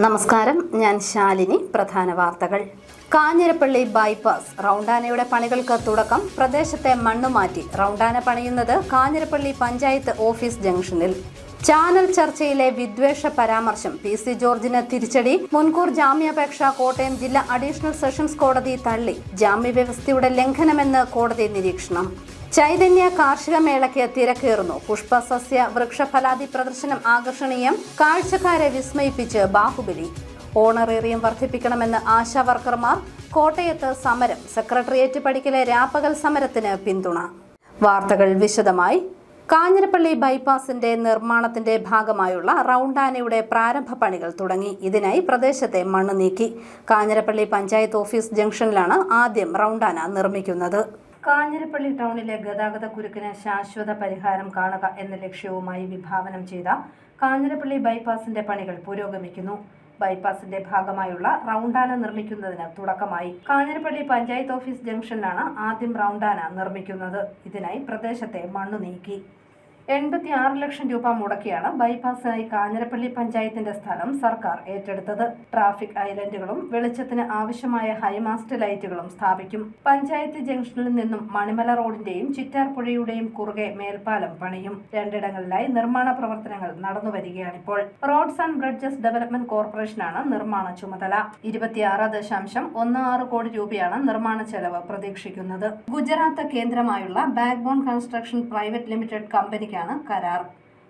നമസ്കാരം, ഞാൻ ശാലിനി. പ്രധാന വാർത്തകൾ. കാഞ്ഞിരപ്പള്ളി ബൈപ്പാസ് റൗണ്ടാനയുടെ പണികൾക്ക് തുടക്കം. പ്രദേശത്തെ മണ്ണുമാറ്റി റൗണ്ടാന പണിയുന്നത് കാഞ്ഞിരപ്പള്ളി പഞ്ചായത്ത് ഓഫീസ് ജംഗ്ഷനിൽ. ചാനൽ ചർച്ചയിലെ വിദ്വേഷ പരാമർശം. പി.സി. ജോർജിന് തിരിച്ചടി. മുൻകൂർ ജാമ്യാപേക്ഷ കോട്ടയം ജില്ലാ അഡീഷണൽ സെഷൻസ് കോടതി തള്ളി. ജാമ്യവ്യവസ്ഥയുടെ ലംഘനമെന്ന് കോടതി നിരീക്ഷണം. ചൈതന്യ കാർഷിക മേളയ്ക്ക് തിരക്കേറുന്നു. പുഷ്പസസ്യ വൃക്ഷഫലാദി പ്രദർശനം ആകർഷണീയം. കാഴ്ചക്കാരെ വിസ്മയിപ്പിച്ച് ബാഹുബലി. ഓണറേറിയം വർദ്ധിപ്പിക്കണമെന്ന് ആശാ വർക്കർമാർ. കോട്ടയത്ത് സമരം. സെക്രട്ടേറിയറ്റ് പടിക്കലെ രാപ്പകൽ സമരത്തിന് പിന്തുണ. വാർത്തകൾ വിശദമായി. കാഞ്ഞിരപ്പള്ളി ബൈപ്പാസിന്റെ നിർമ്മാണത്തിന്റെ ഭാഗമായുള്ള റൗണ്ടാനയുടെ പ്രാരംഭ പണികൾ തുടങ്ങി. ഇതിനായി പ്രദേശത്തെ മണ്ണ് നീക്കി. കാഞ്ഞിരപ്പള്ളി പഞ്ചായത്ത് ഓഫീസ് ജംഗ്ഷനിലാണ് ആദ്യം റൗണ്ടാന നിർമ്മിക്കുന്നത്. കാഞ്ഞിരപ്പള്ളി ടൗണിലെ ഗതാഗത കുരുക്കിന് ശാശ്വത പരിഹാരം കാണുക എന്ന ലക്ഷ്യവുമായി വിഭാവനം ചെയ്ത കാഞ്ഞിരപ്പള്ളി ബൈപ്പാസിന്റെ പണികൾ പുരോഗമിക്കുന്നു. ബൈപ്പാസിന്റെ ഭാഗമായുള്ള റൗണ്ടാന നിർമ്മിക്കുന്നതിന് തുടക്കമായി. കാഞ്ഞിരപ്പള്ളി പഞ്ചായത്ത് ഓഫീസ് ജംഗ്ഷനിലാണ് ആദ്യം റൗണ്ടാന നിർമ്മിക്കുന്നത്. ഇതിനായി പ്രദേശത്തെ മണ്ണ് നീക്കി. 86 ലക്ഷം രൂപ മുടക്കിയാണ് ബൈപ്പാസിനായി കാഞ്ഞിരപ്പള്ളി പഞ്ചായത്തിന്റെ സ്ഥലം സർക്കാർ ഏറ്റെടുത്തത്. ട്രാഫിക് ഐലൻഡുകളും വെളിച്ചത്തിന് ആവശ്യമായ ഹൈമാസ്റ്റ് ലൈറ്റുകളും സ്ഥാപിക്കും. പഞ്ചായത്ത് ജംഗ്ഷനിൽ നിന്നും മണിമല റോഡിന്റെയും ചിറ്റാർപ്പുഴയുടെയും കുറുകെ മേൽപ്പാലം പണിയും. രണ്ടിടങ്ങളിലായി നിർമ്മാണ പ്രവർത്തനങ്ങൾ നടന്നുവരികയാണിപ്പോൾ. റോഡ്സ് ആൻഡ് ബ്രിഡ്ജസ് ഡെവലപ്മെന്റ് കോർപ്പറേഷനാണ് നിർമ്മാണ ചുമതല. 26.16 കോടി രൂപയാണ് നിർമ്മാണ ചെലവ് പ്രതീക്ഷിക്കുന്നത്. ഗുജറാത്ത് കേന്ദ്രമായുള്ള ബാക്ക്ബോൺ കൺസ്ട്രക്ഷൻ പ്രൈവറ്റ് ലിമിറ്റഡ് കമ്പനിക്ക് കരാർ.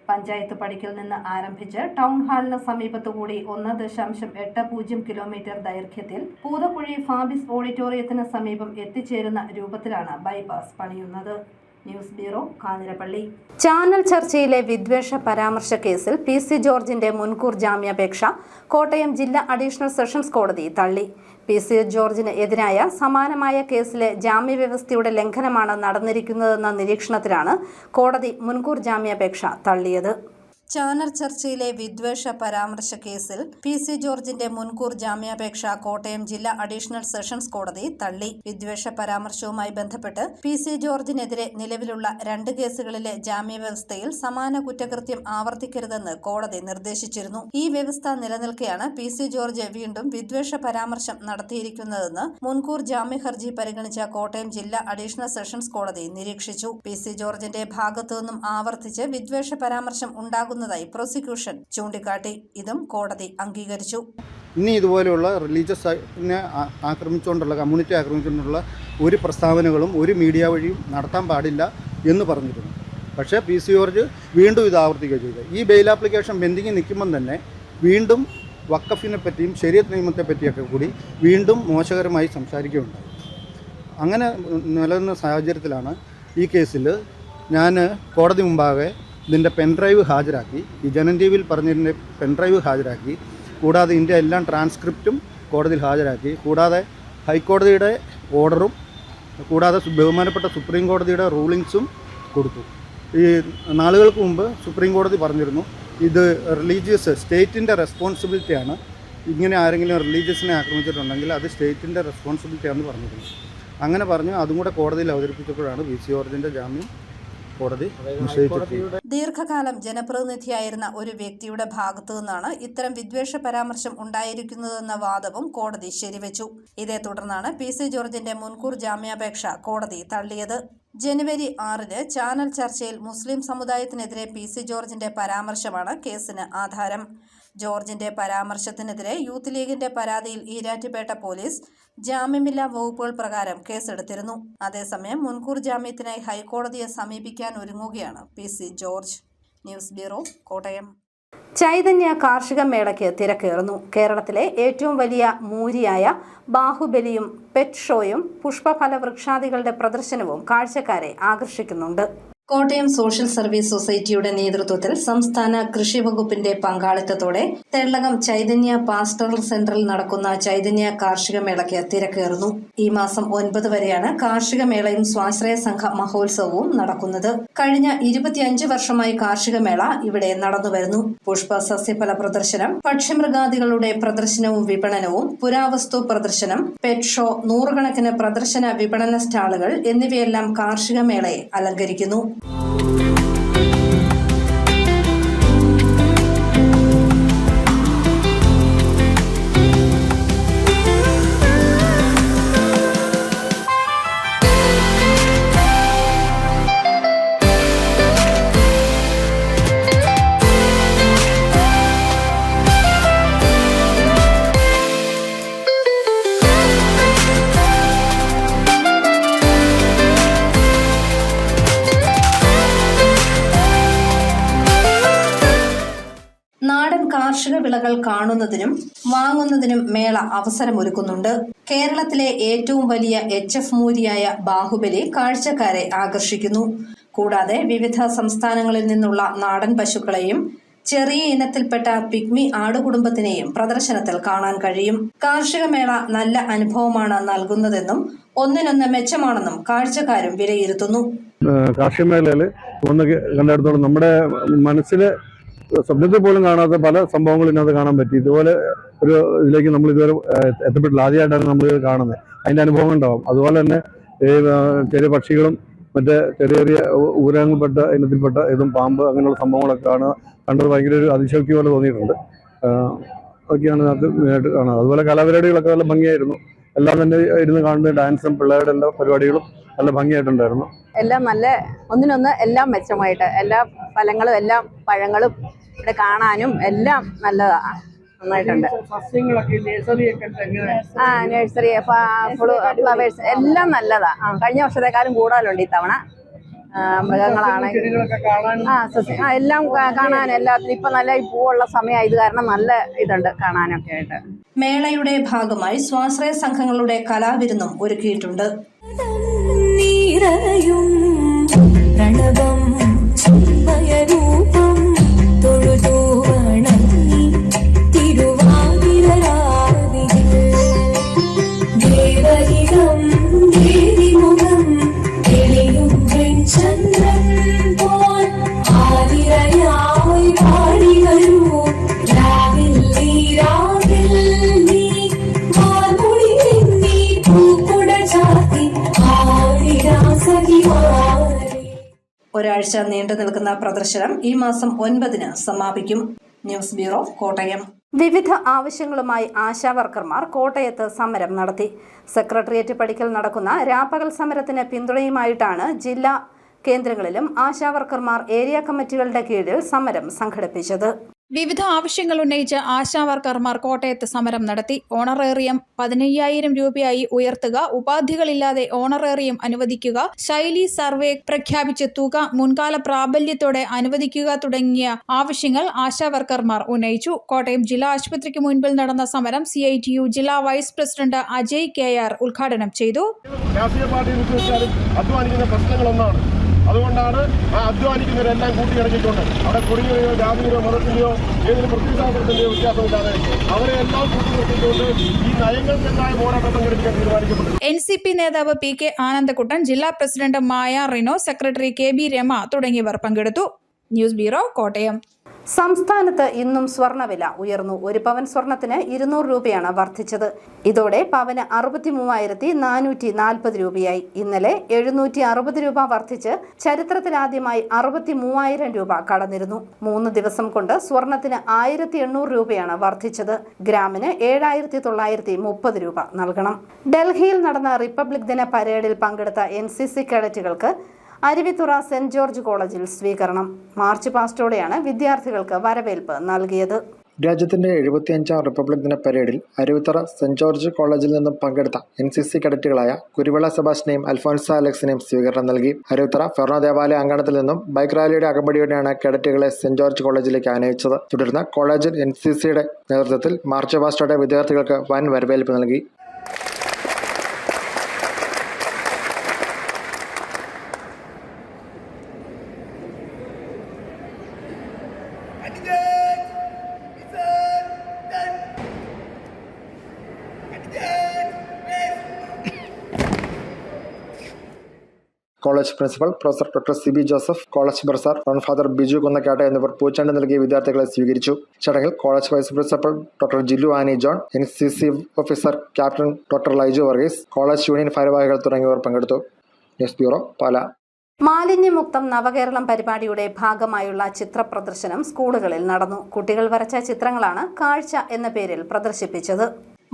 പഞ്ചായത്ത് പടിക്കൽ നിന്ന് ആരംഭിച്ച് ടൗൺ ഹാളിന് സമീപത്തുകൂടി 1.80 കിലോമീറ്റർ ദൈർഘ്യത്തിൽ പൂതക്കുഴി ഫാബിസ് ഓഡിറ്റോറിയത്തിന് സമീപം എത്തിച്ചേരുന്ന രൂപത്തിലാണ് ബൈപ്പാസ് പണിയുന്നത്. News bureau, Kanjirappally. ചാനൽ ചർച്ചയിലെ വിദ്വേഷ പരാമർശ കേസിൽ പി.സി. ജോർജിന്റെ മുൻകൂർ ജാമ്യാപേക്ഷ കോട്ടയം ജില്ലാ അഡീഷണൽ സെഷൻസ് കോടതി തള്ളി. പി.സി. ജോർജിന് എതിരായ സമാനമായ കേസിലെ ജാമ്യവ്യവസ്ഥയുടെ ലംഘനമാണ് നടന്നിരിക്കുന്നതെന്ന നിരീക്ഷണത്തിലാണ് കോടതി മുൻകൂർ ജാമ്യാപേക്ഷ തള്ളിയത്. ചാനൽ ചർച്ചയിലെ വിദ്വേഷ പരാമർശ കേസിൽ പി.സി. ജോർജിന്റെ മുൻകൂർ ജാമ്യാപേക്ഷ കോട്ടയം ജില്ലാ അഡീഷണൽ സെഷൻസ് കോടതി തള്ളി. വിദ്വേഷ പരാമർശവുമായി ബന്ധപ്പെട്ട് പി.സി. ജോർജിനെതിരെ നിലവിലുള്ള 2 കേസുകളിലെ ജാമ്യവ്യവസ്ഥയിൽ സമാന കുറ്റകൃത്യം ആവർത്തിക്കരുതെന്ന് കോടതി നിർദ്ദേശിച്ചിരുന്നു. ഈ വ്യവസ്ഥ നിലനിൽക്കെയാണ് പി.സി. ജോർജ് വീണ്ടും വിദ്വേഷ പരാമർശം നടത്തിയിരിക്കുന്നതെന്ന് മുൻകൂർ ജാമ്യ ഹർജി പരിഗണിച്ച കോട്ടയം ജില്ലാ അഡീഷണൽ സെഷൻസ് കോടതി നിരീക്ഷിച്ചു. പി.സി. ജോർജിന്റെ ഭാഗത്തുനിന്നും ആവർത്തിച്ച് വിദ്വേഷ പരാമർശം ഉണ്ടാകുന്നതായി പ്രോസിക്യൂഷൻ ചൂണ്ടിക്കാട്ടി. ഇതും കോടതി അംഗീകരിച്ചു. ഇനി ഇതുപോലെയുള്ള റിലീജിയസിനെ ആക്രമിച്ചുകൊണ്ടുള്ള, കമ്മ്യൂണിറ്റി ആക്രമിച്ചുകൊണ്ടുള്ള ഒരു പ്രസ്താവനകളും ഒരു മീഡിയ വഴിയും നടത്താൻ പാടില്ല എന്ന് പറഞ്ഞിരുന്നു. പക്ഷേ പി.സി. ജോർജ് വീണ്ടും ഇത് ആവർത്തിക്കുകയും ചെയ്തു. ഈ ബെയിൽ ആപ്ലിക്കേഷൻ പെൻഡിങ്ങിൽ നിൽക്കുമ്പം തന്നെ വീണ്ടും വഖഫിനെ പറ്റിയും ശരീഅത്ത് നിയമത്തെ പറ്റിയൊക്കെ കൂടി വീണ്ടും മോശകരമായി സംസാരിക്കുകയുണ്ടായി. അങ്ങനെ നിലനിന്ന സാഹചര്യത്തിലാണ് ഈ കേസിൽ ഞാൻ കോടതി മുമ്പാകെ ഇതിൻ്റെ പെൻഡ്രൈവ് ഹാജരാക്കി, ഈ ജനൻ ടി വിയിൽ പറഞ്ഞതിൻ്റെ പെൻഡ്രൈവ് ഹാജരാക്കി, കൂടാതെ ഇതിൻ്റെ എല്ലാം ട്രാൻസ്ക്രിപ്റ്റും കോടതിയിൽ ഹാജരാക്കി, കൂടാതെ ഹൈക്കോടതിയുടെ ഓർഡറും കൂടാതെ ബഹുമാനപ്പെട്ട സുപ്രീം കോടതിയുടെ റൂളിങ്സും കൊടുത്തു. ഈ നാളുകൾക്ക് മുമ്പ് സുപ്രീം കോടതി പറഞ്ഞിരുന്നു, ഇത് റിലീജിയസ് സ്റ്റേറ്റിൻ്റെ റെസ്പോൺസിബിലിറ്റിയാണ്. ഇങ്ങനെ ആരെങ്കിലും റിലീജിയസിനെ ആക്രമിച്ചിട്ടുണ്ടെങ്കിൽ അത് സ്റ്റേറ്റിൻ്റെ റെസ്പോൺസിബിലിറ്റിയാണെന്ന് പറഞ്ഞിരുന്നു. അങ്ങനെ പറഞ്ഞു. അതും കൂടെ കോടതിയിൽ അവതരിപ്പിച്ചപ്പോഴാണ് പി.സി. ജോർജിൻ്റെ ജാമ്യം കോടതി നിഷേധിച്ചത്. ദീർഘകാലം ജനപ്രതിനിധിയായിരുന്ന ഒരു വ്യക്തിയുടെ ഭാഗത്തു നിന്നാണ് ഇത്തരം വിദ്വേഷ പരാമർശം ഉണ്ടായിരിക്കുന്നതെന്ന വാദവും കോടതി ശരിവെച്ചു. ഇതേ തുടർന്നാണ് പി.സി. ജോർജിന്റെ മുൻകൂർ ജാമ്യാപേക്ഷ കോടതി തള്ളിയത്. ജനുവരി 6 ചാനൽ ചർച്ചയിൽ മുസ്ലിം സമുദായത്തിനെതിരെ പി.സി. ജോർജിന്റെ പരാമർശമാണ് കേസിന് ആധാരം. ജോർജിന്റെ പരാമർശത്തിനെതിരെ യൂത്ത് ലീഗിന്റെ പരാതിയിൽ ഈരാറ്റുപേട്ട പോലീസ് ജാമ്യമില്ലാ വകുപ്പുകൾ പ്രകാരം കേസെടുത്തിരുന്നു. അതേസമയം മുൻകൂർ ജാമ്യത്തിനായി ഹൈക്കോടതിയെ സമീപിക്കാൻ ഒരുങ്ങുകയാണ് PC. George. News bureau, Kottayam. Chaitanya കാർഷിക മേളയ്ക്ക് തിരക്കേറുന്നു. കേരളത്തിലെ ഏറ്റവും വലിയ മൂരിയായ ബാഹുബലിയും പെറ്റ് ഷോയും പുഷ്പഫല വൃക്ഷാദികളുടെ പ്രദർശനവും കാഴ്ചക്കാരെ ആകർഷിക്കുന്നുണ്ട്. കോട്ടയം സോഷ്യൽ സർവീസ് സൊസൈറ്റിയുടെ നേതൃത്വത്തിൽ സംസ്ഥാന കൃഷി വകുപ്പിന്റെ പങ്കാളിത്തത്തോടെ തെള്ളകം ചൈതന്യ പാസ്റ്ററൽ സെന്ററിൽ നടക്കുന്ന ചൈതന്യ കാർഷിക മേളയ്ക്ക് തിരക്കേറുന്നു. ഈ മാസം 9 വരെയാണ് കാർഷിക മേളയും സ്വാശ്രയ സംഘ മഹോത്സവവും നടക്കുന്നത്. കഴിഞ്ഞ 25 വർഷമായി കാർഷിക മേള ഇവിടെ നടന്നുവരുന്നു. പുഷ്പ സസ്യഫല പ്രദർശനം, പക്ഷിമൃഗാദികളുടെ പ്രദർശനവും വിപണനവും, പുരാവസ്തു പ്രദർശനം, പെറ്റ് ഷോ, 100 കണക്കിന് പ്രദർശന വിപണന സ്റ്റാളുകൾ എന്നിവയെല്ലാം കാർഷിക മേളയെ അലങ്കരിക്കുന്നു. കാർഷിക വിളകൾ കാണുന്നതിനും വാങ്ങുന്നതിനും മേള അവസരമൊരുക്കുന്നുണ്ട്. കേരളത്തിലെ ഏറ്റവും വലിയ HF മൂരിയായ ബാഹുബലി കാഴ്ചക്കാരെ ആകർഷിക്കുന്നു. കൂടാതെ വിവിധ സംസ്ഥാനങ്ങളിൽ നിന്നുള്ള നാടൻ പശുക്കളെയും ചെറിയ ഇനത്തിൽപ്പെട്ട പിഗ്മി ആടുകുടുംബത്തിനെയും പ്രദർശനത്തിൽ കാണാൻ കഴിയും. കാർഷിക മേള നല്ല അനുഭവമാണ് നൽകുന്നതെന്നും ഒന്നിനൊന്ന് മെച്ചമാണെന്നും കാഴ്ചക്കാരും വിലയിരുത്തുന്നു. കാർഷിക മേഖലയിൽ ഒന്ന് കണ്ടെടുത്തോളം നമ്മുടെ മനസ്സിൽ സ്വപ്നത്തിൽ പോലും കാണാത്ത പല സംഭവങ്ങളും ഇതിനകത്ത് കാണാൻ പറ്റി. ഇതുപോലെ ഒരു ഇതിലേക്ക് നമ്മൾ ഇതുവരെ എത്തപ്പെട്ടില്ല. ആദ്യമായിട്ടാണ് നമ്മൾ കാണുന്നത്. അതിൻ്റെ അനുഭവം ഉണ്ടാവും. അതുപോലെ തന്നെ ചെറിയ പക്ഷികളും മറ്റേ ചെറിയ ചെറിയ ഊരകങ്ങളിൽപ്പെട്ട ഇനത്തിൽപ്പെട്ട ഇതും പാമ്പ് അങ്ങനെയുള്ള സംഭവങ്ങളൊക്കെ കണ്ടത് ഭയങ്കര ഒരു അതിശക്തി പോലെ തോന്നിയിട്ടുണ്ട്. അതൊക്കെയാണ് ഇതിനകത്ത് മെയിനായിട്ട് കാണുന്നത്. അതുപോലെ കലാപരിപാടികളൊക്കെ നല്ല ഭംഗിയായിരുന്നു. എല്ലാം തന്നെ ഇരുന്ന് കാണുന്ന ഡാൻസും പിള്ളേരുടെ എല്ലാ പരിപാടികളും നല്ല ഭംഗിയായിട്ടുണ്ടായിരുന്നു. എല്ലാം നല്ല ഒന്നിനൊന്ന് എല്ലാം മെച്ചമായിട്ട് എല്ലാ ഫലങ്ങളും എല്ലാം പഴങ്ങളും ഇവിടെ കാണാനും എല്ലാം നല്ലതാണ്, നന്നായിട്ടുണ്ട്. നഴ്സറി ഫ്ലവേഴ്സ് എല്ലാം നല്ലതാ. കഴിഞ്ഞ വർഷത്തെക്കാളും കൂടുതലുണ്ട് ഇത്തവണ. മൃഗങ്ങളാണെങ്കിൽ എല്ലാം കാണാൻ എല്ലാത്തിനും ഇപ്പൊ നല്ല പൂവുള്ള സമയമായത് കാരണം നല്ല ഇതുണ്ട് കാണാനൊക്കെ ആയിട്ട്. മേളയുടെ ഭാഗമായി സ്വാശ്രയ സംഘങ്ങളുടെ കലാവിരുന്നും ഒരുക്കിയിട്ടുണ്ട്. ഒരാഴ്ച നീണ്ടു നിൽക്കുന്ന പ്രദർശനം ഈ മാസം 9-ന് സമാപിക്കും. News bureau, Kottayam. വിവിധ ആവശ്യങ്ങളുമായി ആശാവർക്കർമാർ കോട്ടയത്ത് സമരം നടത്തി. സെക്രട്ടേറിയറ്റ് പടിക്കൽ നടക്കുന്ന രാപ്പകൽ സമരത്തിന് പിന്തുണയുമായിട്ടാണ് ജില്ലാ കേന്ദ്രങ്ങളിലും ആശാവർക്കർമാർ ഏരിയ കമ്മിറ്റികളുടെ കീഴിൽ സമരം സംഘടിപ്പിച്ചത്. വിവിധ ആവശ്യങ്ങൾ ഉന്നയിച്ച് ആശാവർക്കർമാർ കോട്ടയത്ത് സമരം നടത്തി. ഓണറേറിയം 15,000 രൂപയായി ഉയർത്തുക, ഉപാധികളില്ലാതെ ഓണറേറിയം അനുവദിക്കുക, ശൈലി സർവേ പ്രഖ്യാപിച്ച് തുക മുൻകാല പ്രാബല്യത്തോടെ അനുവദിക്കുക തുടങ്ങിയ ആവശ്യങ്ങൾ ആശാവർക്കർമാർ ഉന്നയിച്ചു. കോട്ടയം ജില്ലാ ആശുപത്രിക്ക് മുൻപിൽ നടന്ന സമരം CITU ജില്ലാ വൈസ് പ്രസിഡന്റ് അജയ് KR ഉദ്ഘാടനം ചെയ്തു. അതുകൊണ്ടാണ് ആ അധ്വാനിക്കുന്നവരെല്ലാം കൂട്ടിയിണക്കിക്കൊണ്ട് അവിടെ കുടിയോ ജാതിയോ മതത്തിൻ്റെയോ ഏതൊരു പ്രത്യയശാസ്ത്രത്തിൻ്റെയോ വ്യത്യാസമില്ലാതെ അവരെ എല്ലാം കൂട്ടിനിർത്തിക്കൊണ്ട് ഈ നയങ്ങൾക്കെതിരായ പോരാട്ടം സംഘടിപ്പിക്കാൻ തീരുമാനിക്കപ്പെട്ടു. NCP നേതാവ് PK ആനന്ദക്കുട്ടൻ, ജില്ലാ പ്രസിഡന്റ് മായ റിനോ, സെക്രട്ടറി KB രമ തുടങ്ങിയവർ പങ്കെടുത്തു. News bureau, Kottayam. സംസ്ഥാനത്ത് ഇന്നും സ്വർണ്ണവില ഉയർന്നു. ഒരു പവൻ സ്വർണത്തിന് 200 രൂപയാണ് വർദ്ധിച്ചത്. ഇതോടെ പവന് 63,440 രൂപയായി. ഇന്നലെ 760 രൂപ വർദ്ധിച്ച് ചരിത്രത്തിലാദ്യമായി 63,000 രൂപ കടന്നിരുന്നു. 3 ദിവസം കൊണ്ട് സ്വർണത്തിന് 1,800 രൂപയാണ് വർദ്ധിച്ചത്. ഗ്രാമിന് 7,930 രൂപ നൽകണം. ഡൽഹിയിൽ നടന്ന റിപ്പബ്ലിക് ദിന പരേഡിൽ പങ്കെടുത്ത NCC കേഡറ്റുകൾക്ക് അരുവിത്തുറ സെന്റ് ജോർജ് കോളേജിൽ സ്വീകരണം. മാർച്ച് പാസ്റ്റോടെയാണ് വിദ്യാർത്ഥികൾക്ക് വരവേൽപ്പ് നൽകിയത്. രാജ്യത്തിന്റെ 75ാം റിപ്പബ്ലിക് ദിന പരേഡിൽ അരുവിത്തുറ സെന്റ് ജോർജ് കോളേജിൽ നിന്നും പങ്കെടുത്ത NCC കേഡറ്റുകളായ കുരുവിള സെബാസ്റ്റിനെയും അൽഫോൻസ അലക്സിനെയും സ്വീകരണം നൽകി. അരുവിത്തുറ ഫെർണോ ദേവാലയ അങ്കണത്തിൽ നിന്നും ബൈക്ക് റാലിയുടെ അകമ്പടിയോടെയാണ് കേഡറ്റുകളെ സെന്റ് ജോർജ് കോളേജിലേക്ക് ആനയിച്ചത്. തുടർന്ന് കോളേജിൽ NCCയുടെ നേതൃത്വത്തിൽ മാർച്ച് പാസ്റ്റോടെ വിദ്യാർത്ഥികൾക്ക് വൻ വരവേൽപ്പ് നൽകി. College principal professor doctor CB Joseph, college professor father Biju Kunnakkatt എന്നിവർ പൂച്ചെണ്ട് നൽകിയ വിദ്യാർത്ഥികളെ സ്വീകരിച്ചു. ചടങ്ങിൽ college vice principal doctor Jillu Annie John, NCC officer captain doctor Laiju Varghese, college union ഭാരവാഹികൾ തുടങ്ങിയവർ പങ്കെടുത്തു. News bureau, Pala. മാലിന്യമുക്തം നവകേരളം പരിപാടിയുടെ ഭാഗമായുള്ള ചിത്ര പ്രദർശനം സ്കൂളുകളിൽ നടന്നു. കുട്ടികൾ വരച്ച ചിത്രങ്ങളാണ് കാഴ്ച എന്ന പേരിൽ പ്രദർശിപ്പിച്ചത്.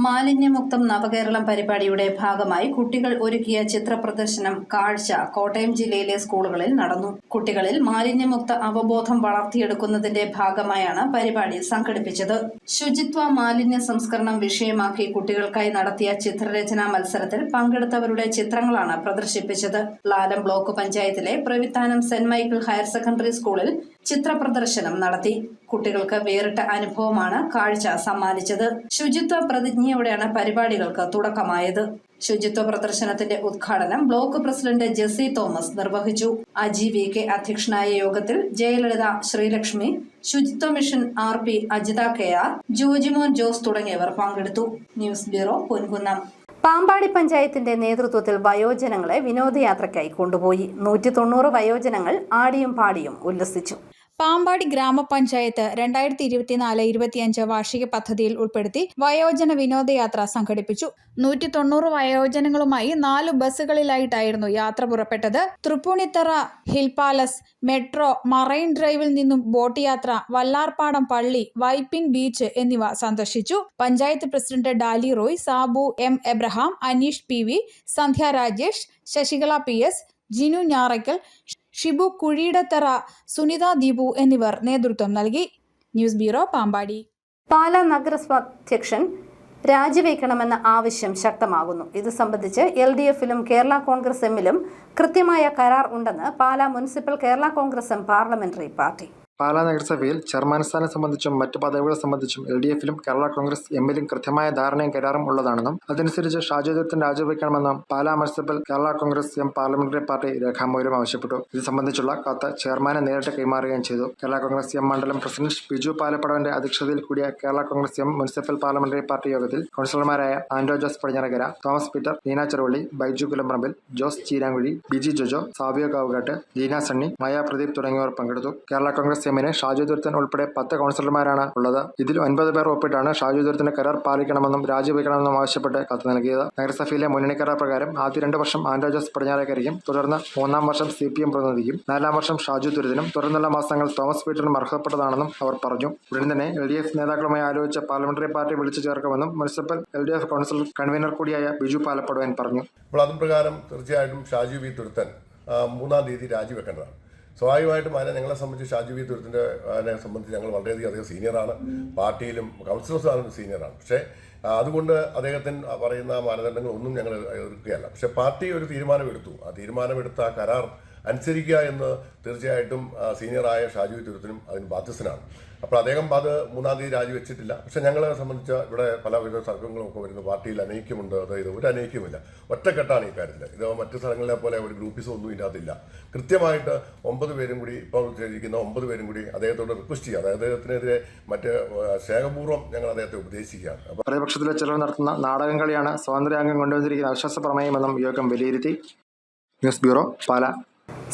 മാലിന്യമുക്തം നവകേരളം പരിപാടിയുടെ ഭാഗമായി കുട്ടികൾ ഒരുക്കിയ ചിത്ര പ്രദർശനം കാഴ്ച കോട്ടയം ജില്ലയിലെ സ്കൂളുകളിൽ നടന്നു. കുട്ടികളിൽ മാലിന്യമുക്ത അവബോധം വളർത്തിയെടുക്കുന്നതിന്റെ ഭാഗമായാണ് പരിപാടി സംഘടിപ്പിച്ചത്. ശുചിത്വ മാലിന്യ സംസ്കരണം വിഷയമാക്കി കുട്ടികൾക്കായി നടത്തിയ ചിത്രരചനാ മത്സരത്തിൽ പങ്കെടുത്തവരുടെ ചിത്രങ്ങളാണ് പ്രദർശിപ്പിച്ചത്. ലാലം ബ്ലോക്ക് പഞ്ചായത്തിലെ Pravithanam saint Michael higher secondary സ്കൂളിൽ ചിത്രപ്രദർശനം നടത്തി. കുട്ടികൾക്ക് വേറിട്ട അനുഭവമാണ് കാഴ്ച സമ്മാനിച്ചത്. ശുചിത്വ പ്രതിജ്ഞയോടെയാണ് പരിപാടികൾക്ക് തുടക്കമായത്. ശുചിത്വ പ്രദർശനത്തിന്റെ ഉദ്ഘാടനം ബ്ലോക്ക് പ്രസിഡന്റ് ജെസ്സി തോമസ് നിർവഹിച്ചു. അജി VK അധ്യക്ഷനായ യോഗത്തിൽ ജയലളിത, ശ്രീലക്ഷ്മി, ശുചിത്വ mission RP, Ajitha KR, Jojimon Jose തുടങ്ങിയവർ പങ്കെടുത്തു. News bureau, Ponkunnam. പാമ്പാടി പഞ്ചായത്തിന്റെ നേതൃത്വത്തിൽ വയോജനങ്ങളെ വിനോദയാത്രയ്ക്കായി കൊണ്ടുപോയി. 190 വയോജനങ്ങൾ ആടിയും പാടിയും ഉല്ലസിച്ചു. പാമ്പാടി ഗ്രാമപഞ്ചായത്ത് 2024-25 വാർഷിക പദ്ധതിയിൽ ഉൾപ്പെടുത്തി വയോജന വിനോദയാത്ര സംഘടിപ്പിച്ചു. 190 വയോജനങ്ങളുമായി 4 ബസ്സുകളിലായിട്ടായിരുന്നു യാത്ര പുറപ്പെട്ടത്. Tripunithura hill palace, metro, marine ഡ്രൈവിൽ നിന്നും ബോട്ട് യാത്ര, വല്ലാർപാടം പള്ളി, വൈപ്പിൻ ബീച്ച് എന്നിവ സന്ദർശിച്ചു. Panchayat president Daly Roy, Sabu M Abraham, Aneesh PV, Sandhya Rajesh, Sasikala PS, Jinu Njarakkal, Shibu Kuzhiyidathara, Sunitha Deepu എന്നിവർ നേതൃത്വം നൽകി. News bureau, Pampady. പാലാ നഗരസഭ അധ്യക്ഷൻ രാജിവെക്കണമെന്ന ആവശ്യം ശക്തമാകുന്നു. ഇത് സംബന്ധിച്ച് LDFിലും കേരള കോൺഗ്രസ് എമ്മിലും കൃത്യമായ കരാർ ഉണ്ടെന്ന് Pala municipal Kerala Congress M parliamentary party. Pala നഗരസഭയിൽ ചെയർമാൻ സ്ഥാനം സംബന്ധിച്ചും മറ്റ് പദവികളെ സംബന്ധിച്ചും LDFിലും കേരള കോൺഗ്രസ് എമ്മിലും കൃത്യമായ ധാരണയും കരാറും ഉള്ളതാണെന്നും അതനുസരിച്ച് ഷാജു ദൂരത്തിന് രാജിവെക്കണമെന്നും Pala municipal Kerala Congress M parliamentary party രേഖാമൂലം ആവശ്യപ്പെട്ടു. ഇത് സംബന്ധിച്ചുള്ള കത്ത് ചെയർമാനെ നേരിട്ട് കൈമാറുകയും ചെയ്തു. കേരള കോൺഗ്രസ് എം മണ്ഡലം പ്രസിഡന്റ് ബിജു പാലപ്പടവന്റെ അധ്യക്ഷതയിൽ കൂടിയ Kerala Congress M municipal parliamentary party യോഗത്തിൽ കൗൺസിലർമാരായ Ando Jose Padinjarekkara, Thomas Peter, Neena Cheruvally, Baiju Kulamparambil, Jose Cheerankuzhi, Biji Jojo, Savio Kavukattu, Leena Sunny, Maya Pradeep തുടങ്ങിയവർ പങ്കെടുത്തു. കേരള കോൺഗ്രസ് എമ്മിന് ഷാജു ദൂരത്തൻ ഉൾപ്പെടെ 10 കൗൺസിലർമാരാണ് ഉള്ളത്. ഇതിൽ 9 പേർ ഒപ്പിട്ടാണ് ഷാജു ദൂരത്തിന്റെ കരാർ പാലിക്കണമെന്നും രാജിവെക്കണമെന്നും ആവശ്യപ്പെട്ട് കത്ത് നൽകിയത്. നഗരസഭയിലെ മുന്നണി കരാർ പ്രകാരം ആദ്യ 2 വർഷം ആൻഡോ ജോസ് പടിഞ്ഞാറേക്കരിക്കും, തുടർന്ന് 3-ാം വർഷം CPM പ്രതിനിധിക്കും, 4-ാം വർഷം ഷാജു ദൂരത്തിനും, തുടർന്നുള്ള മാസങ്ങൾ തോമസ് പീറ്ററിനും അർഹതപ്പെട്ടതാണെന്നും അവർ പറഞ്ഞു. ഉടൻ തന്നെ LDF നേതാക്കളുമായി ആലോചിച്ച് പാർലമെന്ററി പാർട്ടി വിളിച്ചു ചേർക്കുമെന്നും മുനിസിപ്പൽ LDF കൗൺസിൽ കൺവീനർ കൂടിയായ ബിജു പാലപ്പടവൻ പറഞ്ഞു. അപ്പോൾ അതുപ്രകാരം തീർച്ചയായിട്ടും ഷാജു V. തുരുത്തൻ 3-ാം തീയതി രാജിവെക്കേണ്ടതാണ്. സ്വാഭാവികമായിട്ടും അതിനെ ഞങ്ങളെ സംബന്ധിച്ച് ഷാജു V. തുരുത്തിൻ്റെ അതിനെ സംബന്ധിച്ച് ഞങ്ങൾ വളരെയധികം അധികം സീനിയറാണ്. പാർട്ടിയിലും കൗൺസിലർ സീനിയറാണ്. പക്ഷേ അതുകൊണ്ട് അദ്ദേഹത്തിന് പറയുന്ന മാനദണ്ഡങ്ങളൊന്നും ഞങ്ങൾ എതിർക്കുകയല്ല. പക്ഷേ പാർട്ടി ഒരു തീരുമാനമെടുത്തു. ആ തീരുമാനമെടുത്ത കരാർ അനുസരിക്കുക എന്ന് തീർച്ചയായിട്ടും സീനിയറായ ഷാജു V. തുരുത്തിനും അതിന് ബാധ്യസ്ഥനാണ്. അപ്പോൾ അദ്ദേഹം അത് 3-ാം തീയതി രാജിവെച്ചിട്ടില്ല. പക്ഷെ ഞങ്ങളെ സംബന്ധിച്ച് ഇവിടെ പലവിധ തർക്കങ്ങളും ഒക്കെ വരുന്നു. പാർട്ടിയിൽ അനൈക്യമുണ്ട്. അതായത് ഒരു അനൈക്യമില്ല, ഒറ്റക്കെട്ടാണ് ഈ കാര്യത്തിൽ. ഇത് മറ്റ് സ്ഥലങ്ങളിലെ പോലെ ഒരു ഗ്രൂപ്പിസം ഒന്നും ഇതിനകത്തില്ല. കൃത്യമായിട്ട് 9 പേരും കൂടി, ഇപ്പോൾ ഇരിക്കുന്ന 9 പേരും കൂടി അദ്ദേഹത്തോട് റിക്വസ്റ്റ് ചെയ്യുക. അതായത് അദ്ദേഹത്തിനെതിരെ മറ്റ് സ്നേഹപൂർവ്വം ഞങ്ങൾ അദ്ദേഹത്തെ ഉപദേശിക്കുകയാണ്. പ്രതിപക്ഷത്തിലെ ചിലർ നടത്തുന്ന നാടകം കളിയാണ് സ്വാതന്ത്ര്യാംഗം കൊണ്ടുവന്നിരിക്കുന്ന അവിശ്വാസ പ്രമേയമെന്നും യോഗം വിലയിരുത്തി. News bureau, Pala.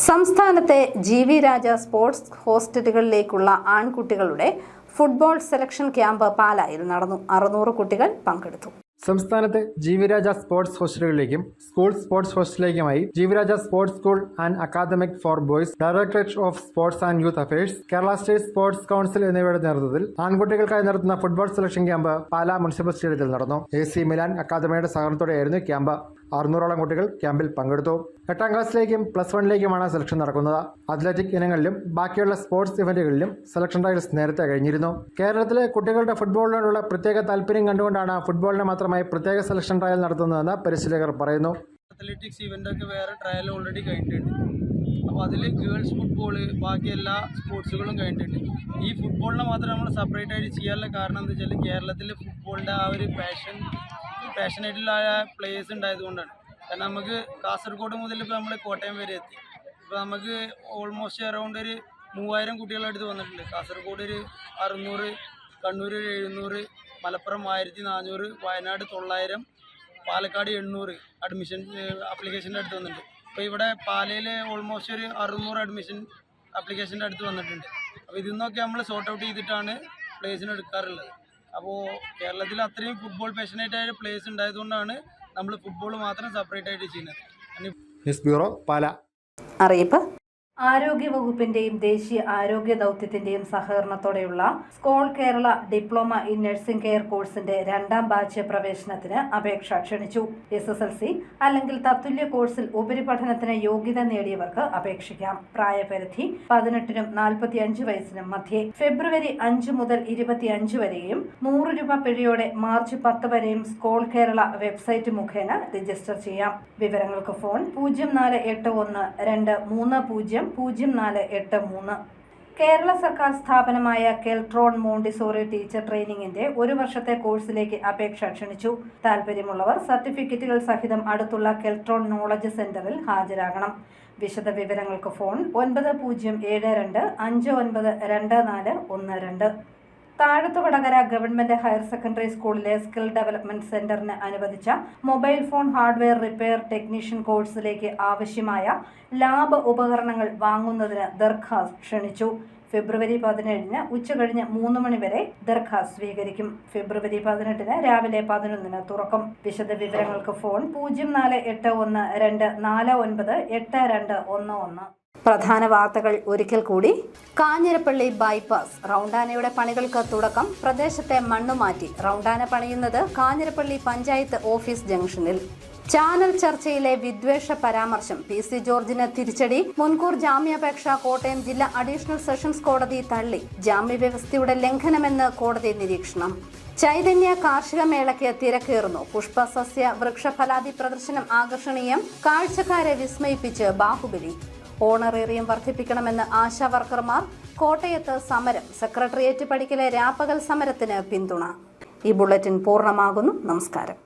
സംസ്ഥാനത്തെ GV രാജ സ്പോർട്സ് ഹോസ്റ്റലുകളിലേക്കുള്ള ആൺകുട്ടികളുടെ ഫുട്ബോൾ സെലക്ഷൻ ക്യാമ്പ് പാലായിൽ നടന്നു. 600 കുട്ടികൾ പങ്കെടുത്തു. സംസ്ഥാനത്തെ GV രാജ സ്പോർട്സ് ഹോസ്റ്റലുകളിലേക്കും സ്കൂൾ സ്പോർട്സ് ഹോസ്റ്റലിലേക്കുമായി GV Raja sports school and academic for boys, directorate of sports and youth affairs, Kerala state sports council എന്നിവയുടെ നേതൃത്വത്തിൽ ആൺകുട്ടികൾക്കായി നടത്തുന്ന football selection camp Pala municipal സ്റ്റേഡിയത്തിൽ നടന്നു. AC മിലാൻ അക്കാദമിയുടെ സഹകരണത്തോടെയായിരുന്നു ക്യാമ്പ്. 600ഓളം കുട്ടികൾ ക്യാമ്പിൽ പങ്കെടുത്തു. 8ാം ക്ലാസ്സിലേക്കും +1ലേക്കുമാണ് സെലക്ഷൻ നടക്കുന്നത്. അത്ലറ്റിക് ഇനങ്ങളിലും ബാക്കിയുള്ള സ്പോർട്സ് ഇവന്റുകളിലും സെലക്ഷൻ ട്രയൽസ് നേരത്തെ കഴിഞ്ഞിരുന്നു. കേരളത്തിലെ കുട്ടികളുടെ ഫുട്ബോളിനോടുള്ള പ്രത്യേക താല്പര്യം കണ്ടുകൊണ്ടാണ് ഫുട്ബോളിന് മാത്രമായി പ്രത്യേക സെലക്ഷൻ ട്രയൽ നടത്തുന്നതെന്ന് പരിശീലകർ പറയുന്നു. അത്ലറ്റിക്സ് ഇവൻ്റൊക്കെ വേറെ ട്രയൽ ഓൾറെഡി കഴിഞ്ഞിട്ടുണ്ട്. അപ്പോൾ അതിൽ ഗേൾസ് ഫുട്ബോള്, ബാക്കി എല്ലാ സ്പോർട്സുകളും കഴിഞ്ഞിട്ടുണ്ട്. ഈ ഫുട്ബോളിനെ മാത്രം നമ്മൾ സെപ്പറേറ്റ് ആയിട്ട് ചെയ്യാനുള്ള കാരണം എന്താ വെച്ചാൽ കേരളത്തിൽ ഫുട്ബോളിൻ്റെ ആ ഒരു പാഷനേറ്റുള്ള പ്ലേയേഴ്സ് ഉണ്ടായതുകൊണ്ടാണ്. കാരണം നമുക്ക് കാസർഗോഡ് മുതൽ ഇപ്പോൾ നമ്മൾ കോട്ടയം വരെ എത്തി. ഇപ്പോൾ നമുക്ക് ഓൾമോസ്റ്റ് അറൗണ്ട് ഒരു 3000 കുട്ടികളടുത്ത് വന്നിട്ടുണ്ട്. കാസർഗോഡ് ഒരു 600, കണ്ണൂർ ഒരു 700, മലപ്പുറം 1400, വയനാട് 900, പാലക്കാട് 800 അഡ്മിഷൻ ആപ്ലിക്കേഷൻ്റെ അടുത്ത് വന്നിട്ടുണ്ട്. അപ്പോൾ ഇവിടെ പാലയിൽ ഓൾമോസ്റ്റ് ഒരു 600 അഡ്മിഷൻ ആപ്ലിക്കേഷൻ്റെ അടുത്ത് വന്നിട്ടുണ്ട്. അപ്പോൾ ഇതിൽ നിന്നൊക്കെ നമ്മൾ സോർട്ട് ഔട്ട് ചെയ്തിട്ടാണ് പ്ലേസിന് എടുക്കാറുള്ളത്. അപ്പോൾ കേരളത്തിൽ അത്രയും ഫുട്ബോൾ പാഷനേറ്റായ പ്ലേസ് ഉണ്ടായതുകൊണ്ടാണ് നമ്മൾ ഫുട്ബോൾ മാത്രം സെപ്പറേറ്റ് ആയിട്ട് ചെയ്യുന്നത്. News bureau, Pala. അറിയിപ്പ്. ആരോഗ്യവകുപ്പിന്റെയും ദേശീയ ആരോഗ്യ ദൗത്യത്തിന്റെയും സഹകരണത്തോടെയുള്ള Scole Kerala diploma in nursing care കോഴ്സിന്റെ 2ാം ബാച്ച് പ്രവേശനത്തിന് അപേക്ഷ ക്ഷണിച്ചു. SSLC അല്ലെങ്കിൽ തത്തുല്യ കോഴ്സിൽ ഉപരിപഠനത്തിന് യോഗ്യത നേടിയവർക്ക് അപേക്ഷിക്കാം. പ്രായപരിധി 18നും 45 വയസ്സിനും മധ്യേ. ഫെബ്രുവരി 5 മുതൽ 25 വരെയും 100 രൂപ പിഴയോടെ മാർച്ച് 10 വരെയും സ്കോൾ കേരള വെബ്സൈറ്റ് മുഖേന രജിസ്റ്റർ ചെയ്യാം. വിവരങ്ങൾക്ക് ഫോൺ 0481 230 0483. കേരള സർക്കാർ സ്ഥാപനമായ കെൽട്രോൺ മോണ്ടിസോറി ടീച്ചർ ട്രെയിനിങ്ങിന്റെ 1 വർഷത്തെ കോഴ്സിലേക്ക് അപേക്ഷ ക്ഷണിച്ചു. താൽപര്യമുള്ളവർ സർട്ടിഫിക്കറ്റുകൾ സഹിതം അടുത്തുള്ള കെൽട്രോൺ നോളജ് സെന്ററിൽ ഹാജരാകണം. വിശദ വിവരങ്ങൾക്ക് phone 9072 592412. Thazhathuvadakara government higher secondary സ്കൂളിലെ സ്കിൽ ഡെവലപ്മെന്റ് സെന്ററിന് അനുവദിച്ച mobile phone hardware repair technician കോഴ്സിലേക്ക് ആവശ്യമായ ലാബ് ഉപകരണങ്ങൾ വാങ്ങുന്നതിന് ദർഖാസ്ത് ക്ഷണിച്ചു. ഫെബ്രുവരി 17 ഉച്ചകഴിഞ്ഞ് 3 മണി വരെ ദർഖാസ്ത് സ്വീകരിക്കും. ഫെബ്രുവരി 18 രാവിലെ 11 തുറക്കും. വിശദ വിവരങ്ങൾക്ക് ഫോൺ 0412498211. പ്രധാന വാർത്തകൾ ഒരിക്കൽ കൂടി. കാഞ്ഞിരപ്പള്ളി ബൈപ്പാസ് റൗണ്ടാനയുടെ പണികൾക്ക് തുടക്കം. പ്രദേശത്തെ മണ്ണുമാറ്റി റൗണ്ടാന പണിയുന്നത് കാഞ്ഞിരപ്പള്ളി പഞ്ചായത്ത് ഓഫീസ് ജംഗ്ഷനിൽ. ചാനൽ ചർച്ചയിലെ വിദ്വേഷ പരാമർശം PC ജോർജിന് തിരിച്ചടി. മുൻകൂർ ജാമ്യാപേക്ഷ കോട്ടയം ജില്ലാ അഡീഷണൽ സെഷൻസ് കോടതി തള്ളി. ജാമ്യവ്യവസ്ഥയുടെ ലംഘനമെന്ന് കോടതി നിരീക്ഷണം. ചൈതന്യ കാർഷിക മേളയ്ക്ക് തിരക്കേറുന്നു. പുഷ്പസസ്യ വൃക്ഷഫലാദി പ്രദർശനം ആകർഷണീയം. കാഴ്ചക്കാരെ വിസ്മയിപ്പിച്ച് ബാഹുബലി. ഓണറേറിയം വർദ്ധിപ്പിക്കണമെന്ന് ആശാവർക്കർമാർ. കോട്ടയത്ത് സമരം. സെക്രട്ടേറിയറ്റ് പടിക്കലെ രാപ്പകൽ സമരത്തിന് പിന്തുണ. ഈ ബുള്ളറ്റിൻ പൂർണ്ണമാകുന്നു. നമസ്കാരം.